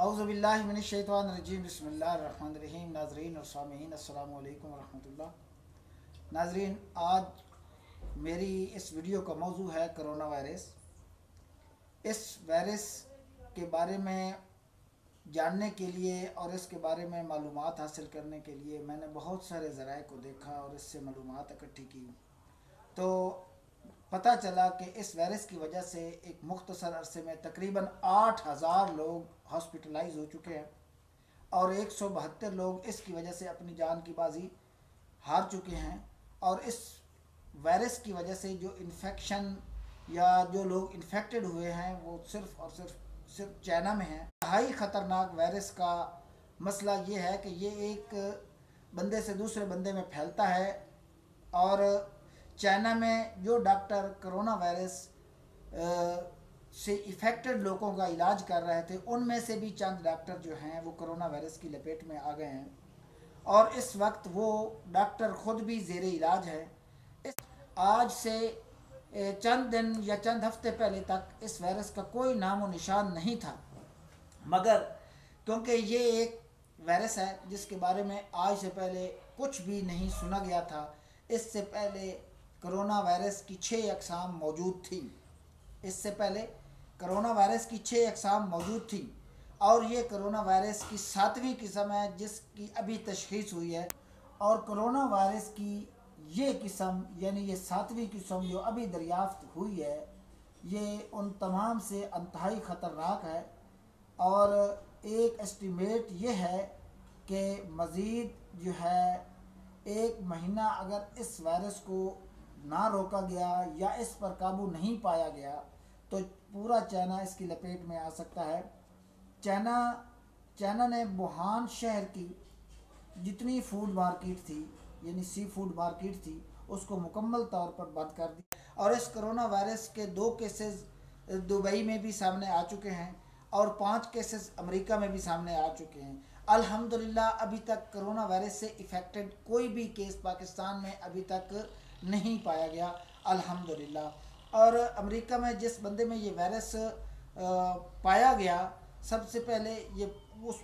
औज़ुबिल्लाहि मिनश्शैतानिर्रजीम बिस्मिल्लाहिर्रहमानिर्रहीम। नाज़रीन और सामीईन अस्सलामु अलैकुम वरहमतुल्लाह। नाज़रीन, आज मेरी इस वीडियो का मौजू है कोरोना वायरस। इस वायरस के बारे में जानने के लिए और इसके बारे में मालूमात हासिल करने के लिए मैंने बहुत सारे ज़राए को देखा और इससे मालूमात इकट्ठी की। तो पता चला कि इस वायरस की वजह से एक मुख्तसर अरसे में तकरीबन 8,000 लोग हॉस्पिटलाइज हो चुके हैं और 172 लोग इसकी वजह से अपनी जान की बाजी हार चुके हैं। और इस वायरस की वजह से जो इन्फेक्शन या जो लोग इन्फेक्टेड हुए हैं वो सिर्फ़ और सिर्फ चाइना में है। इंतहाई ख़तरनाक वायरस का मसला ये है कि ये एक बंदे से दूसरे बंदे में फैलता है और चाइना में जो डॉक्टर कोरोना वायरस से इफ़ेक्टेड लोगों का इलाज कर रहे थे उनमें से भी चंद डॉक्टर जो हैं वो कोरोना वायरस की लपेट में आ गए हैं और इस वक्त वो डॉक्टर ख़ुद भी ज़ेरे इलाज है। आज से चंद दिन या चंद हफ्ते पहले तक इस वायरस का कोई नामो निशान नहीं था, मगर क्योंकि ये एक वायरस है जिसके बारे में आज से पहले कुछ भी नहीं सुना गया था। इससे पहले कोरोना वायरस की 6 अक़साम मौजूद थी। इससे पहले कोरोना वायरस की 6 अक़साम मौजूद थी और ये कोरोना वायरस की 7वीं किस्म है जिसकी अभी तशख़ीस हुई है। और कोरोना वायरस की ये किस्म यानी ये 7वीं किस्म जो अभी दरियाफ़्त हुई है ये उन तमाम से इंतहाई ख़तरनाक है। और एक एस्टिमेट ये है कि मज़ीद जो है 1 महीना अगर इस वायरस को ना रोका गया या इस पर काबू नहीं पाया गया तो पूरा चाइना इसकी लपेट में आ सकता है। चाइना ने वुहान शहर की जितनी फूड मार्केट थी यानी सी फूड मार्केट थी उसको मुकम्मल तौर पर बंद कर दी। और इस कोरोना वायरस के 2 केसेस दुबई में भी सामने आ चुके हैं और 5 केसेस अमेरिका में भी सामने आ चुके हैं। अल्हम्दुलिल्लाह अभी तक कोरोना वायरस से इफ़ेक्टेड कोई भी केस पाकिस्तान में अभी तक नहीं पाया गया, अल्हम्दुलिल्लाह। और अमेरिका में जिस बंदे में ये वायरस पाया गया, सबसे पहले ये उस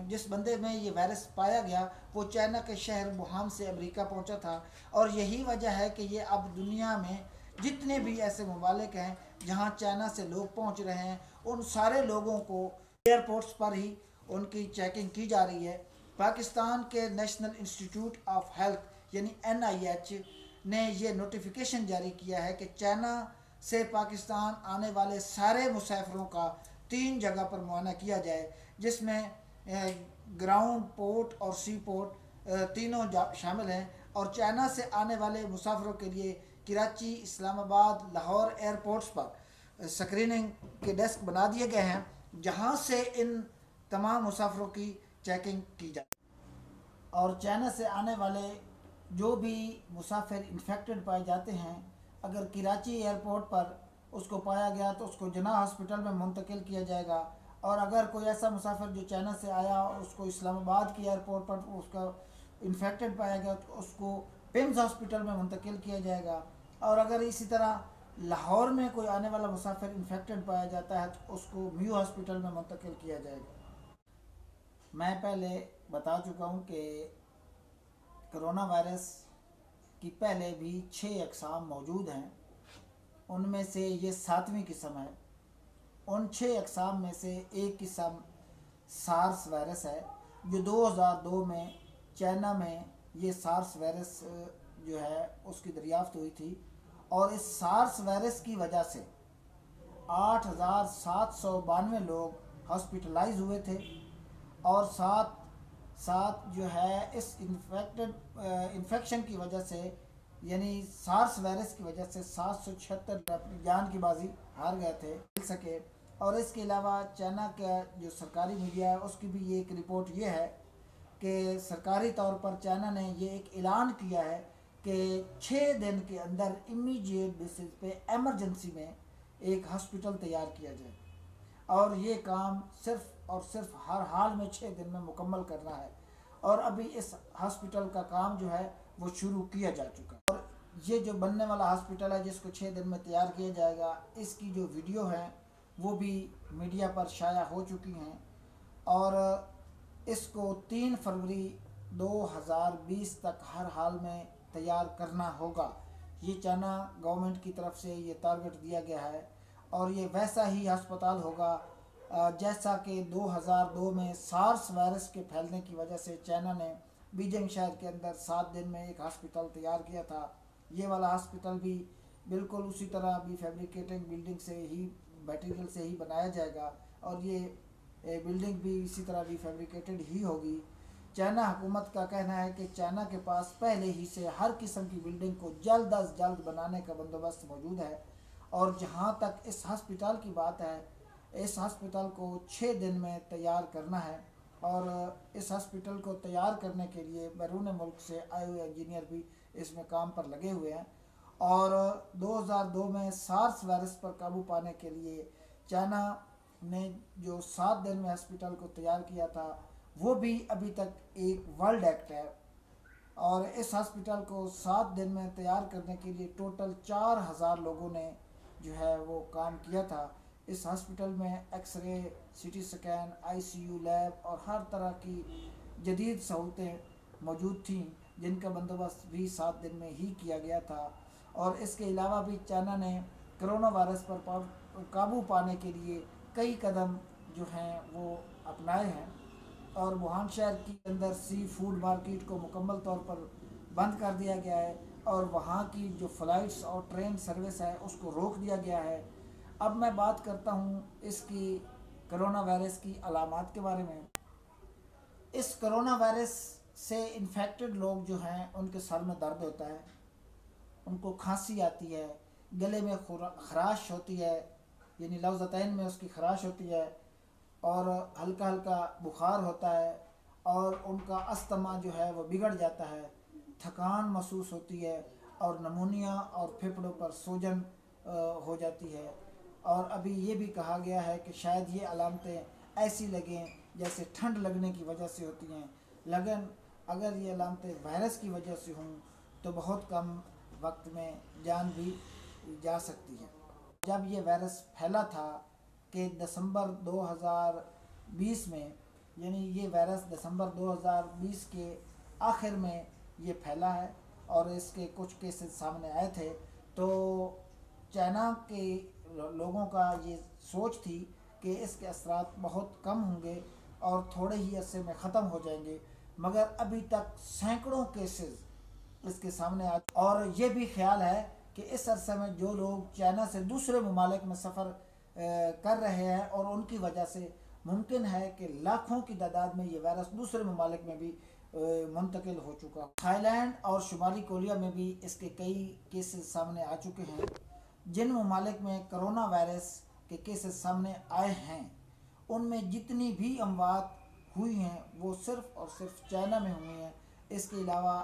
जिस बंदे में ये वायरस पाया गया वो चाइना के शहर वुहान से अमेरिका पहुंचा था। और यही वजह है कि ये अब दुनिया में जितने भी ऐसे ममालिक हैं जहां चाइना से लोग पहुंच रहे हैं उन सारे लोगों को एयरपोर्ट्स पर ही उनकी चेकिंग की जा रही है। पाकिस्तान के नेशनल इंस्टीट्यूट ऑफ हेल्थ यानी NIH ने ये नोटिफिकेशन जारी किया है कि चाइना से पाकिस्तान आने वाले सारे मुसाफिरों का 3 जगह पर मुआयना किया जाए, जिसमें ग्राउंड पोर्ट और सी पोर्ट तीनों शामिल हैं। और चाइना से आने वाले मुसाफिरों के लिए कराची, इस्लामाबाद, लाहौर एयरपोर्ट्स पर स्क्रीनिंग के डेस्क बना दिए गए हैं जहां से इन तमाम मुसाफिरों की चेकिंग की जाए। और चाइना से आने वाले जो भी मुसाफिर इन्फेक्टेड पाए जाते हैं, अगर कराची एयरपोर्ट पर उसको पाया गया तो उसको जना हॉस्पिटल में मुंतकिल किया जाएगा। और अगर कोई ऐसा मुसाफिर जो चाइना से आया और उसको इस्लामाबाद की एयरपोर्ट पर उसका इन्फेक्टेड पाया गया तो उसको पिम्स हॉस्पिटल में मुंतकिल किया जाएगा। और अगर इसी तरह लाहौर में कोई आने वाला मुसाफिर इन्फेक्टेड पाया जाता है तो उसको म्यू हॉस्पिटल में मुंतकिल किया जाएगा। मैं पहले बता चुका हूँ कि कोरोना वायरस की पहले भी 6 अक़साम मौजूद हैं, उनमें से ये 7वीं किस्म है। उन 6 अक़साम में से एक किस्म सार्स वायरस है जो 2002 में चाइना में ये सार्स वायरस जो है उसकी दरियाफ़्त हुई थी। और इस सार्स वायरस की वजह से 8,792 लोग हॉस्पिटलाइज हुए थे और साथ साथ जो है इस इन्फेक्शन की वजह से यानी सार्स वायरस की वजह से 776 अपनी जान की बाजी हार गए थे मिल सके। और इसके अलावा चाइना का जो सरकारी मीडिया है उसकी भी ये एक रिपोर्ट ये है कि सरकारी तौर पर चाइना ने ये एक ऐलान किया है कि 6 दिन के अंदर इमीडिएट बेसिस पे एमरजेंसी में एक हॉस्पिटल तैयार किया जाए और ये काम सिर्फ़ और सिर्फ हर हाल में 6 दिन में मुकम्मल करना है। और अभी इस हॉस्पिटल का काम जो है वो शुरू किया जा चुका है। और ये जो बनने वाला हॉस्पिटल है जिसको 6 दिन में तैयार किया जाएगा, इसकी जो वीडियो है वो भी मीडिया पर शाया हो चुकी हैं। और इसको 3 फरवरी 2020 तक हर हाल में तैयार करना होगा। ये चाइना गवर्नमेंट की तरफ से ये टारगेट दिया गया है और ये वैसा ही अस्पताल होगा जैसा कि 2002 में सार्स वायरस के फैलने की वजह से चाइना ने बीजिंग शहर के अंदर 7 दिन में एक हॉस्पिटल तैयार किया था। ये वाला हॉस्पिटल भी बिल्कुल उसी तरह भी फैब्रिकेटिंग बिल्डिंग से ही मटेरियल से ही बनाया जाएगा और ये बिल्डिंग भी इसी तरह भी फैब्रिकेटेड ही होगी। चाइना हुकूमत का कहना है कि चाइना के पास पहले ही से हर किस्म की बिल्डिंग को जल्द अज जल्द बनाने का बंदोबस्त मौजूद है और जहाँ तक इस हॉस्पिटल की बात है, इस हॉस्पिटल को 6 दिन में तैयार करना है और इस हॉस्पिटल को तैयार करने के लिए बैरून मुल्क से आए हुए इंजीनियर भी इसमें काम पर लगे हुए हैं। और 2002 में सार्स वायरस पर काबू पाने के लिए चाइना ने जो 7 दिन में हॉस्पिटल को तैयार किया था वो भी अभी तक एक वर्ल्ड एक्ट है और इस हॉस्पिटल को 7 दिन में तैयार करने के लिए टोटल 4000 लोगों ने जो है वो काम किया था। इस हॉस्पिटल में x ray, CT scan, ICU lab और हर तरह की जदीद सहूलतें मौजूद थीं जिनका बंदोबस्त भी 7 दिन में ही किया गया था। और इसके अलावा भी चाइना ने कोरोना वायरस पर काबू पाने के लिए कई कदम जो हैं वो अपनाए हैं और वुहान शहर के अंदर सी फूड मार्केट को मुकम्मल तौर पर बंद कर दिया गया है और वहाँ की जो फ़्लाइट्स और ट्रेन सर्विस है उसको रोक दिया गया है। अब मैं बात करता हूँ इसकी कोरोना वायरस की अलामात के बारे में। इस कोरोना वायरस से इन्फेक्टेड लोग जो हैं उनके सर में दर्द होता है, उनको खांसी आती है, गले में खराश होती है यानी लफ्ज़तैन में उसकी खराश होती है और हल्का हल्का बुखार होता है और उनका अस्थमा जो है वो बिगड़ जाता है, थकान महसूस होती है और नमूनिया और फेफड़ों पर सूजन हो जाती है। और अभी ये भी कहा गया है कि शायद ये अलामतें ऐसी लगें जैसे ठंड लगने की वजह से होती हैं, लेकिन अगर ये अलामतें वायरस की वजह से हों तो बहुत कम वक्त में जान भी जा सकती है। जब ये वायरस फैला था कि दिसंबर 2020 में, यानी ये वायरस दिसंबर 2020 के आखिर में ये फैला है और इसके कुछ केसेस सामने आए थे, तो चाइना के लोगों का ये सोच थी कि इसके असरात बहुत कम होंगे और थोड़े ही अरसे में ख़त्म हो जाएंगे, मगर अभी तक सैकड़ों केसेस इसके सामने आ और ये भी ख्याल है कि इस अरसे में जो लोग चाइना से दूसरे ममालिक में सफ़र कर रहे हैं और उनकी वजह से मुमकिन है कि लाखों की तादाद में ये वायरस दूसरे ममालिक में भी मुंतकिल हो चुका। थाईलैंड और शुमाली कोरिया में भी इसके कई केसेस सामने आ चुके हैं। जिन ममालिक में कोरोना वायरस के केसेस सामने आए हैं उनमें जितनी भी अमवात हुई हैं वो सिर्फ़ और सिर्फ चाइना में हुई हैं। इसके अलावा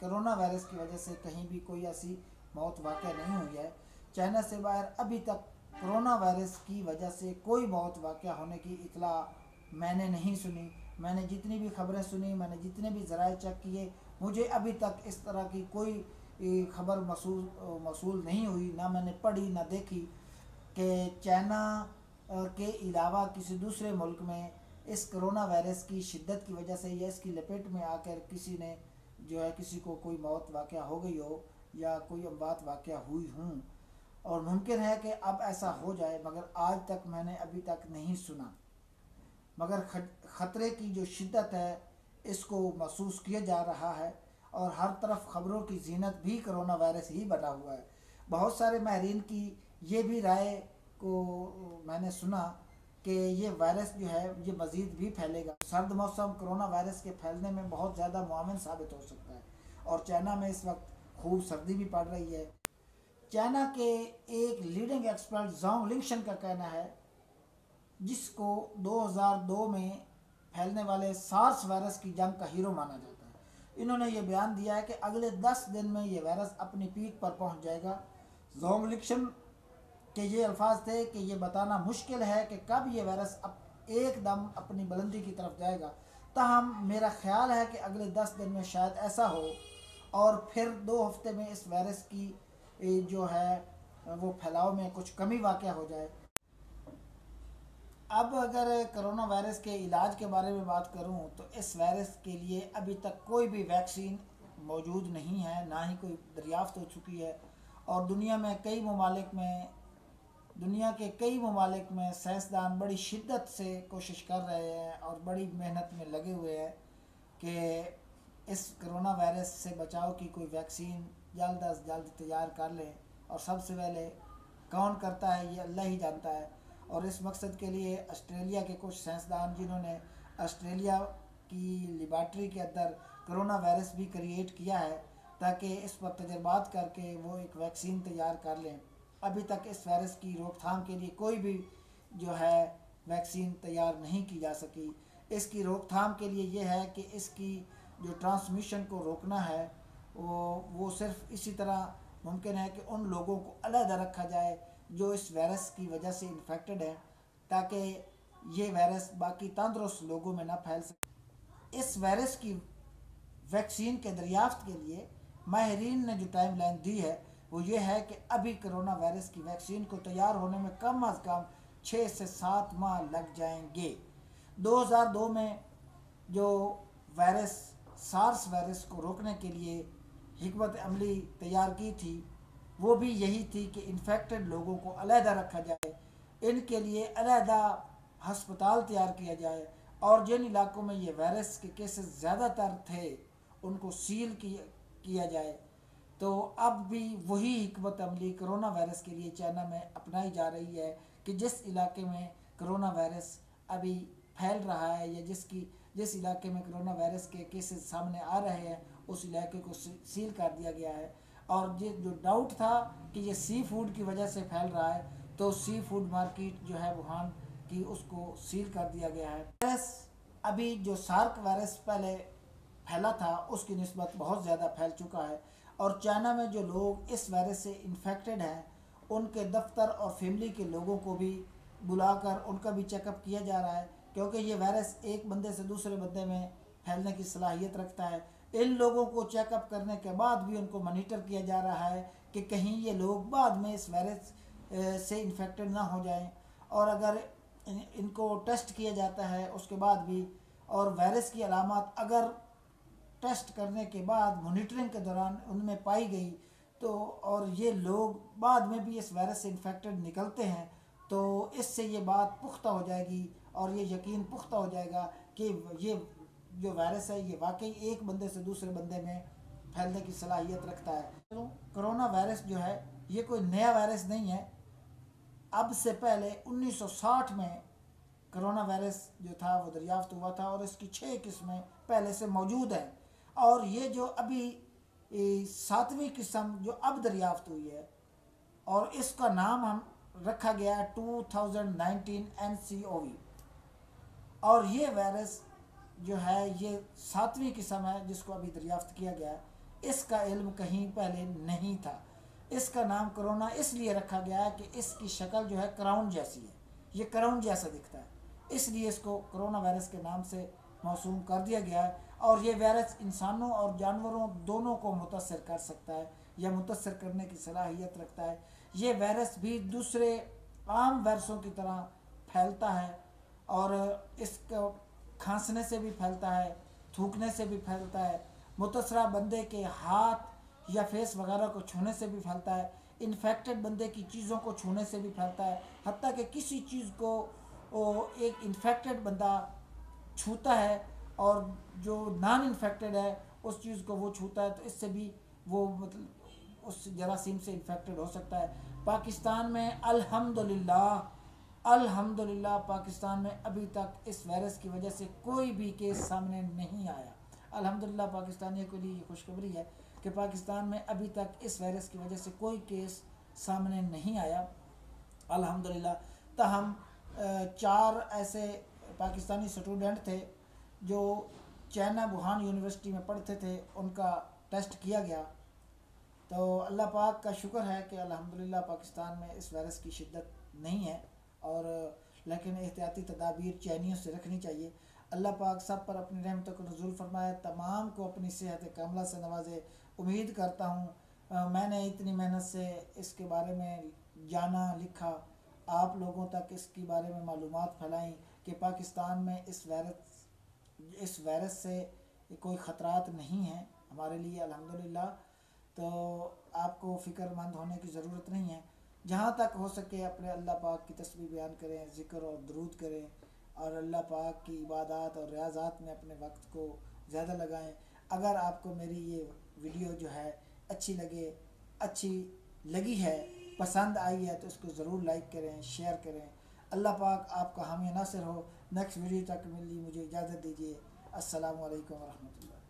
कोरोना वायरस की वजह से कहीं भी कोई ऐसी मौत वाक़या नहीं हुई है। चाइना से बाहर अभी तक कोरोना वायरस की वजह से कोई मौत वाक़या होने की इतला मैंने नहीं सुनी। मैंने जितनी भी खबरें सुनी, मैंने जितने भी ज़राए चेक किए, मुझे अभी तक इस तरह की कोई खबर मसूल नहीं हुई, ना मैंने पढ़ी ना देखी कि चाइना के अलावा किसी दूसरे मुल्क में इस कोरोना वायरस की शिद्दत की वजह से या इसकी लपेट में आकर किसी ने जो है किसी को कोई मौत वाक़या हो गई हो या कोई अमवात वाक़या हुई हूँ। और मुमकिन है कि अब ऐसा हो जाए, मगर आज तक मैंने अभी तक नहीं सुना। मगर ख़तरे की जो शिद्दत है इसको महसूस किया जा रहा है और हर तरफ ख़बरों की जीनत भी कोरोना वायरस ही बना हुआ है। बहुत सारे माहिरीन की ये भी राय को मैंने सुना कि ये वायरस जो है ये मज़ीद भी फैलेगा। सर्द मौसम कोरोना वायरस के फैलने में बहुत ज़्यादा मुआविन साबित हो सकता है और चाइना में इस वक्त खूब सर्दी भी पड़ रही है। चाइना के एक लीडिंग एक्सपर्ट जोंग लिंगशन का कहना है, जिसको 2002 में फैलने वाले सार्स वायरस की जंग का हीरो माना जाता है, इन्होंने ये बयान दिया है कि अगले 10 दिन में ये वायरस अपनी पीक पर पहुंच जाएगा। जोंग लिंगशन के ये अल्फाज थे कि ये बताना मुश्किल है कि कब ये वायरस एकदम अपनी बुलंदी की तरफ जाएगा, ताहम मेरा ख्याल है कि अगले 10 दिन में शायद ऐसा हो और फिर 2 हफ्ते में इस वायरस की जो है वो फैलाव में कुछ कमी वाक़या हो जाए। अब अगर कोरोना वायरस के इलाज के बारे में बात करूं तो इस वायरस के लिए अभी तक कोई भी वैक्सीन मौजूद नहीं है, ना ही कोई दरियाफ्त हो चुकी है। और दुनिया के कई ममालिक में साइंसदान बड़ी शिद्दत से कोशिश कर रहे हैं और बड़ी मेहनत में लगे हुए हैं कि इस कोरोना वायरस से बचाव की कोई वैक्सीन जल्द अज जल्द तैयार कर लें। और सबसे पहले कौन करता है ये अल्लाह ही जानता है। और इस मकसद के लिए ऑस्ट्रेलिया के कुछ साइंसदान, जिन्होंने ऑस्ट्रेलिया की लेबॉर्ट्री के अंदर कोरोना वायरस भी क्रिएट किया है ताकि इस पर तजर्बात करके वो एक वैक्सीन तैयार कर लें। अभी तक इस वायरस की रोकथाम के लिए कोई भी जो है वैक्सीन तैयार नहीं की जा सकी। इसकी रोकथाम के लिए ये है कि इसकी जो ट्रांसमिशन को रोकना है वो सिर्फ इसी तरह मुमकिन है कि उन लोगों को अलग रखा जाए जो इस वायरस की वजह से इन्फेक्टेड हैं, ताकि ये वायरस बाकी तंदुरुस्त लोगों में ना फैल सके। इस वायरस की वैक्सीन के दरियाफ्त के लिए माहिरीन ने जो टाइम लाइन दी है वो ये है कि अभी कोरोना वायरस की वैक्सीन को तैयार होने में कम अज़ कम 6 से 7 माह लग जाएंगे। 2002 में जो वायरस सार्स वायरस को रोकने के लिए हिकमत अमली तैयार की थी वो भी यही थी कि इन्फेक्टेड लोगों को अलहदा रखा जाए, इनके लिए अलहदा हस्पताल तैयार किया जाए और जिन इलाकों में ये वायरस के केसेस ज़्यादातर थे उनको सील किया जाए। तो अब भी वही हिकमत अमली कोरोना वायरस के लिए चाइना में अपनाई जा रही है कि जिस इलाके में कोरोना वायरस अभी फैल रहा है या जिस इलाके में कोरोना वायरस के केसेस सामने आ रहे हैं उस इलाके को सील कर दिया गया है। और जो डाउट था कि ये सी फूड की वजह से फैल रहा है तो सी फूड मार्केट जो है वुहान की उसको सील कर दिया गया है। वायरस अभी जो सार्क वायरस पहले फैला था उसकी निस्बत बहुत ज़्यादा फैल चुका है और चाइना में जो लोग इस वायरस से इन्फेक्टेड हैं उनके दफ्तर और फैमिली के लोगों को भी बुलाकर उनका भी चेकअप किया जा रहा है, क्योंकि ये वायरस एक बंदे से दूसरे बंदे में फैलने की सलाहियत रखता है। इन लोगों को चेकअप करने के बाद भी उनको मॉनिटर किया जा रहा है कि कहीं ये लोग बाद में इस वायरस से इन्फेक्टेड ना हो जाएं। और अगर इनको टेस्ट किया जाता है उसके बाद भी और वायरस की अलामत अगर टेस्ट करने के बाद मॉनिटरिंग के दौरान उनमें पाई गई तो और ये लोग बाद में भी इस वायरस से इन्फेक्टेड निकलते हैं तो इससे ये बात पुख्ता हो जाएगी और ये यकीन पुख्ता हो जाएगा कि ये जो वायरस है ये वाकई एक बंदे से दूसरे बंदे में फैलने की सलाहियत रखता है। तो कोरोना वायरस जो है ये कोई नया वायरस नहीं है। अब से पहले 1960 में कोरोना वायरस जो था वो दरियाफ्त हुआ था और इसकी 6 किस्में पहले से मौजूद हैं। और ये जो अभी 7वीं किस्म जो अब दरियाफ्त हुई है और इसका नाम हम रखा गया 2019 NCOV। और ये वायरस जो है ये 7वीं किस्म है जिसको अभी दरियाफ्त किया गया। इसका इल्म कहीं पहले नहीं था। इसका नाम कोरोना इसलिए रखा गया है कि इसकी शक्ल जो है क्राउन जैसी है, ये क्राउन जैसा दिखता है, इसलिए इसको कोरोना वायरस के नाम से मौसूम कर दिया गया है। और ये वायरस इंसानों और जानवरों दोनों को मुतासर कर सकता है या मुतासर करने की सलाहियत रखता है। ये वायरस भी दूसरे आम वायरसों की तरह फैलता है और इसको खांसने से भी फैलता है, थूकने से भी फैलता है, मुतसरा बंदे के हाथ या फेस वगैरह को छूने से भी फैलता है, इन्फेक्टेड बंदे की चीज़ों को छूने से भी फैलता है। हत्ता कि किसी चीज़ को एक इन्फेक्टेड बंदा छूता है और जो नॉन इन्फेक्टेड है उस चीज़ को वो छूता है तो इससे भी वो मतलब उस जरासीम से इन्फेक्टेड हो सकता है। पाकिस्तान में अल्हम्दुलिल्लाह पाकिस्तान में अभी तक इस वायरस की वजह से कोई भी केस सामने नहीं आया। अल्हम्दुलिल्लाह पाकिस्तानियों के लिए ये खुशखबरी है कि पाकिस्तान में अभी तक इस वायरस की वजह से कोई केस सामने नहीं आया अल्हम्दुलिल्लाह। ताहम 4 ऐसे पाकिस्तानी स्टूडेंट थे जो चाइना वुहान यूनिवर्सिटी में पढ़ते थे, उनका टेस्ट किया गया। तो अल्लाह पाक का शुक्र है कि अल्हम्दुलिल्लाह पाकिस्तान में इस वायरस की शिद्दत नहीं है और लेकिन एहतियाती तदाबीर चाइनियों से रखनी चाहिए। अल्लाह पाक सब पर अपनी रहमतों को नज़ूल फरमाए, तमाम को अपनी सेहत कामला से नवाजे। उम्मीद करता हूँ मैंने इतनी मेहनत से इसके बारे में जाना लिखा आप लोगों तक इसके बारे में मालूमात फैलाएं कि पाकिस्तान में इस वायरस से कोई ख़तरात नहीं हैं हमारे लिए अल्हम्दुलिल्लाह। तो आपको फ़िक्रमंद होने की ज़रूरत नहीं है। जहाँ तक हो सके अपने अल्लाह पाक की तस्बीह बयान करें, ज़िक्र और दरूद करें, और अल्लाह पाक की इबादत और रियाज़ात में अपने वक्त को ज़्यादा लगाएं। अगर आपको मेरी ये वीडियो जो है अच्छी लगी है, पसंद आई है, तो इसको ज़रूर लाइक करें, शेयर करें। अल्लाह पाक आपका हामी नासिर हो। नेक्स्ट वीडियो तक मिली मुझे इजाज़त दीजिए। अस्सलामु अलैकुम वरहमतुल्लाह।